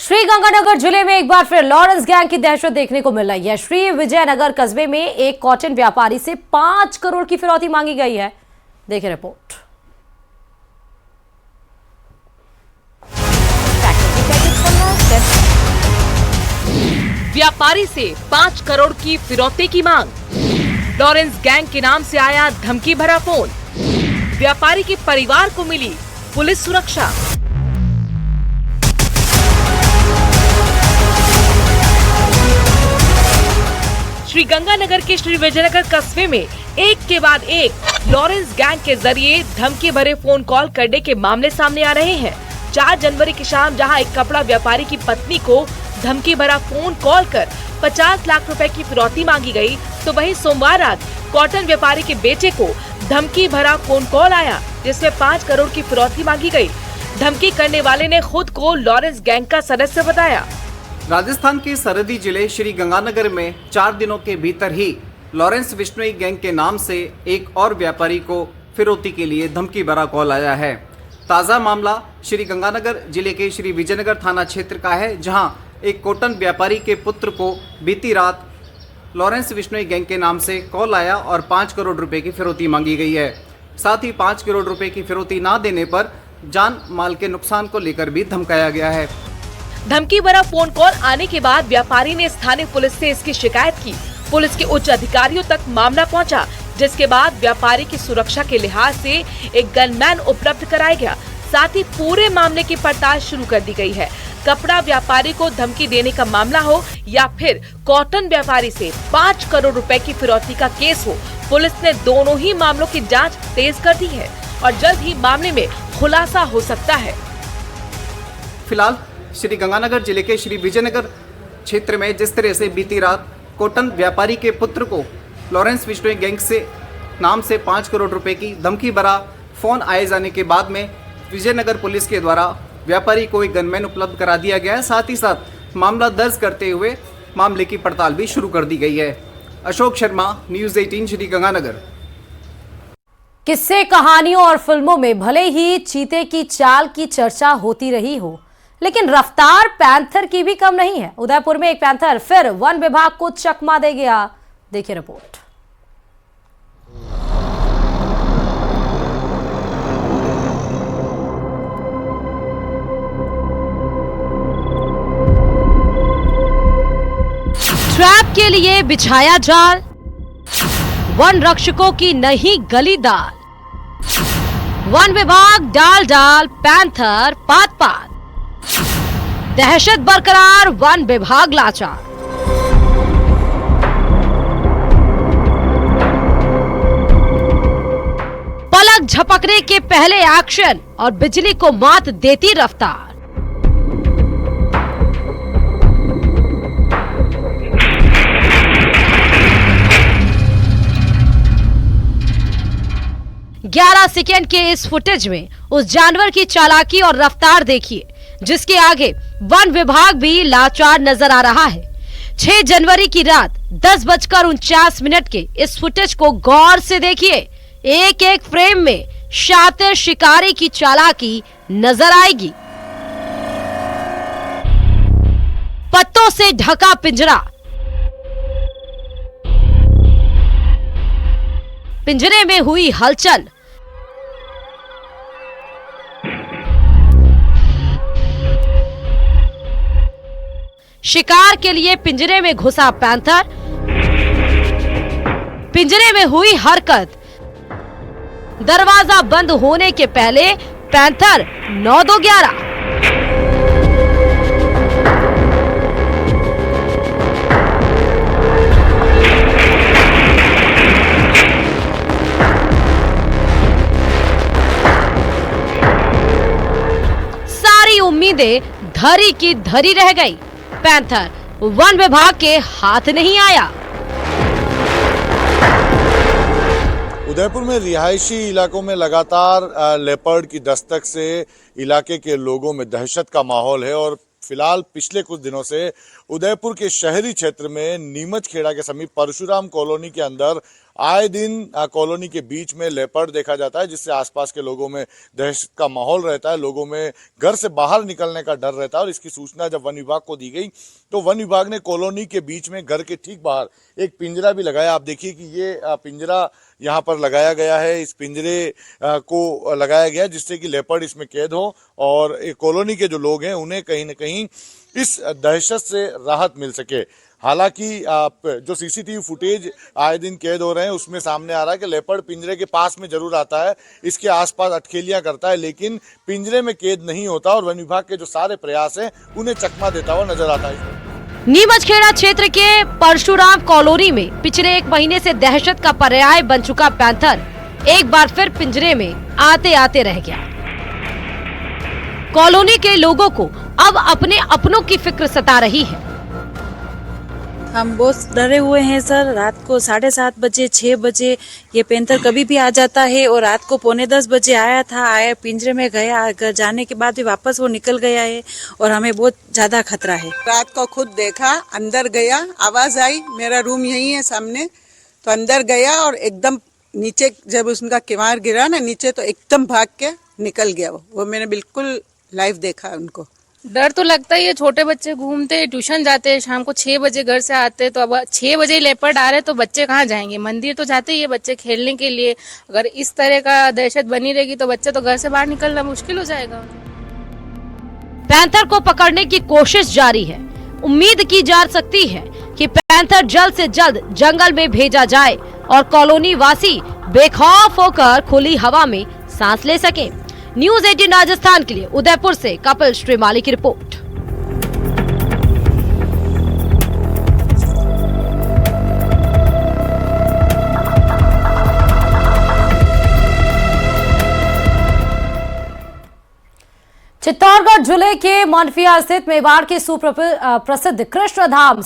श्रीगंगानगर जिले में एक बार फिर लॉरेंस गैंग की दहशत देखने को मिल रही है। श्री विजयनगर कस्बे में एक कॉटन व्यापारी से 5 करोड़ की फिरौती मांगी गई है। देखिए रिपोर्ट। व्यापारी से 5 करोड़ की फिरौती की मांग। लॉरेंस गैंग के नाम से आया धमकी भरा फोन। व्यापारी के परिवार को मिली पुलिस सुरक्षा। श्रीगंगानगर के श्री विजयनगर कस्बे में एक के बाद एक लॉरेंस गैंग के जरिए धमकी भरे फोन कॉल करने के मामले सामने आ रहे हैं। 4 जनवरी की शाम जहां एक कपड़ा व्यापारी की पत्नी को धमकी भरा फोन कॉल कर 50 लाख रुपए की फिरौती मांगी गई, तो वहीं सोमवार रात कॉटन व्यापारी के बेटे को धमकी भरा फोन कॉल आया जिसमें 5 करोड़ की फिरौती मांगी गई। धमकी करने वाले ने खुद को लॉरेंस गैंग का सदस्य बताया। राजस्थान के सरहदी जिले श्री गंगानगर में 4 दिनों के भीतर ही लॉरेंस विश्नोई गैंग के नाम से एक और व्यापारी को फिरौती के लिए धमकी भरा कॉल आया है। ताज़ा मामला श्री गंगानगर जिले के श्री विजयनगर थाना क्षेत्र का है, जहां एक कॉटन व्यापारी के पुत्र को बीती रात लॉरेंस विश्नोई गैंग के नाम से कॉल आया और 5 करोड़ रुपए की फिरौती मांगी गई है। साथ ही 5 करोड़ रुपए की फिरौती ना देने पर जान माल के नुकसान को लेकर भी धमकाया गया है। धमकी भरा फोन कॉल आने के बाद व्यापारी ने स्थानीय पुलिस से इसकी शिकायत की। पुलिस के उच्च अधिकारियों तक मामला पहुंचा, जिसके बाद व्यापारी की सुरक्षा के लिहाज से एक गनमैन उपलब्ध कराया गया। साथ ही पूरे मामले की पड़ताल शुरू कर दी गई है। कपड़ा व्यापारी को धमकी देने का मामला हो या फिर कॉटन व्यापारी से 5 करोड़ रुपए की फिरौती का केस हो, पुलिस ने दोनों ही मामलों की जाँच तेज कर दी है और जल्द ही मामले में खुलासा हो सकता है। फिलहाल श्री गंगानगर जिले के श्री विजयनगर क्षेत्र में जिस तरह से बीती रात कॉटन व्यापारी के पुत्र को लॉरेंस विश्नोई गैंग से नाम से 5 करोड़ रुपए की धमकी भरा फोन आए जाने के बाद में विजयनगर पुलिस के द्वारा व्यापारी को एक गनमैन उपलब्ध करा दिया गया है। साथ ही साथ मामला दर्ज करते हुए मामले की पड़ताल भी शुरू कर दी गई है। अशोक शर्मा, न्यूज़ 18 श्री गंगानगर। किस्से, कहानियों और फिल्मों में भले ही चीते की चाल की चर्चा होती रही हो, लेकिन रफ्तार पैंथर की भी कम नहीं है। उदयपुर में एक पैंथर फिर वन विभाग को चकमा दे गया। देखिए रिपोर्ट। ट्रैप के लिए बिछाया जाल, वन रक्षकों की नई गली दाल। वन विभाग डाल डाल, पैंथर पात पात, दहशत बरकरार, वन विभाग लाचार। पलक झपकने के पहले एक्शन और बिजली को मात देती रफ्तार। ग्यारह सेकेंड के इस फुटेज में उस जानवर की चालाकी और रफ्तार देखिए, जिसके आगे वन विभाग भी लाचार नजर आ रहा है। 6 जनवरी की रात 10:49 के इस फुटेज को गौर से देखिए। एक एक फ्रेम में शातिर शिकारी की चालाकी नजर आएगी। पत्तों से ढका पिंजरा, पिंजरे में हुई हलचल। शिकार के लिए पिंजरे में घुसा पैंथर, पिंजरे में हुई हरकत। दरवाजा बंद होने के पहले पैंथर 9-2-11। सारी उम्मीदें धरी की धरी रह गई। पैंथर वन विभाग के हाथ नहीं आया। उदयपुर में रिहायशी इलाकों में लगातार लेपर्ड की दस्तक से इलाके के लोगों में दहशत का माहौल है और फिलहाल पिछले कुछ दिनों से उदयपुर के शहरी क्षेत्र में नीमच खेड़ा के समीप परशुराम कॉलोनी के अंदर आए दिन कॉलोनी के बीच में लेपर्ड देखा जाता है, जिससे आसपास के लोगों में दहशत का माहौल रहता है, लोगों में घर से बाहर निकलने का डर रहता है। और इसकी सूचना जब वन विभाग को दी गई तो वन विभाग ने कॉलोनी के बीच में घर के ठीक बाहर एक पिंजरा भी लगाया। आप देखिए कि ये पिंजरा यहाँ पर लगाया गया है। इस पिंजरे को लगाया गया जिससे कि लेपर्ड इसमें कैद हो और कॉलोनी के जो लोग हैं उन्हें कहीं ना कहीं इस दहशत से राहत मिल सके। हालांकि जो सीसीटीवी फुटेज आए दिन कैद हो रहे हैं उसमें सामने आ रहा है कि लेपर्ड पिंजरे के पास में जरूर आता है, इसके आसपास अटखेलियां करता है, लेकिन पिंजरे में कैद नहीं होता और वन विभाग के जो सारे प्रयास हैं उन्हें चकमा देता हुआ नजर आता है। नीमचखेड़ा क्षेत्र के परशुराम कॉलोनी में पिछले 1 महीने से दहशत का पर्याय बन चुका पैंथर एक बार फिर पिंजरे में आते आते रह गया। कॉलोनी के लोगों को अब अपने अपनों की फिक्र सता रही है। हम बहुत डरे हुए हैं सर। रात को 7:30 बजे 6 बजे ये पैंथर कभी भी आ जाता है और रात को 9:45 बजे आया पिंजरे में गया, घर जाने के बाद भी वापस वो निकल गया है और हमें बहुत ज्यादा खतरा है। रात को खुद देखा, अंदर गया, आवाज आई, मेरा रूम यही है सामने, तो अंदर गया और एकदम नीचे जब उसका किवाड़ गिरा ना नीचे तो एकदम भाग के निकल गया। वो मैंने बिल्कुल लाइव देखा उनको। डर तो लगता ही है। छोटे बच्चे घूमते ट्यूशन जाते हैं, शाम को 6 बजे घर से आते, तो अब 6 बजे लेपर्ड आ रहे तो बच्चे कहाँ जाएंगे? मंदिर तो जाते ही है बच्चे खेलने के लिए। अगर इस तरह का दहशत बनी रहेगी तो बच्चे तो घर से बाहर निकलना मुश्किल हो जाएगा। पैंथर को पकड़ने की कोशिश जारी है। उम्मीद की जा सकती है कि पैंथर जल्द से जल्द जंगल में भेजा जाए और कॉलोनी वासी बेखौफ होकर खुली हवा में सांस ले सके। न्यूज़ 18 राजस्थान के लिए उदयपुर से कपिल श्रीमाली की रिपोर्ट। चित्तौड़गढ़ जिले के मानफिया स्थित मेवाड़ के सुप्रसिद्ध कृष्ण धाम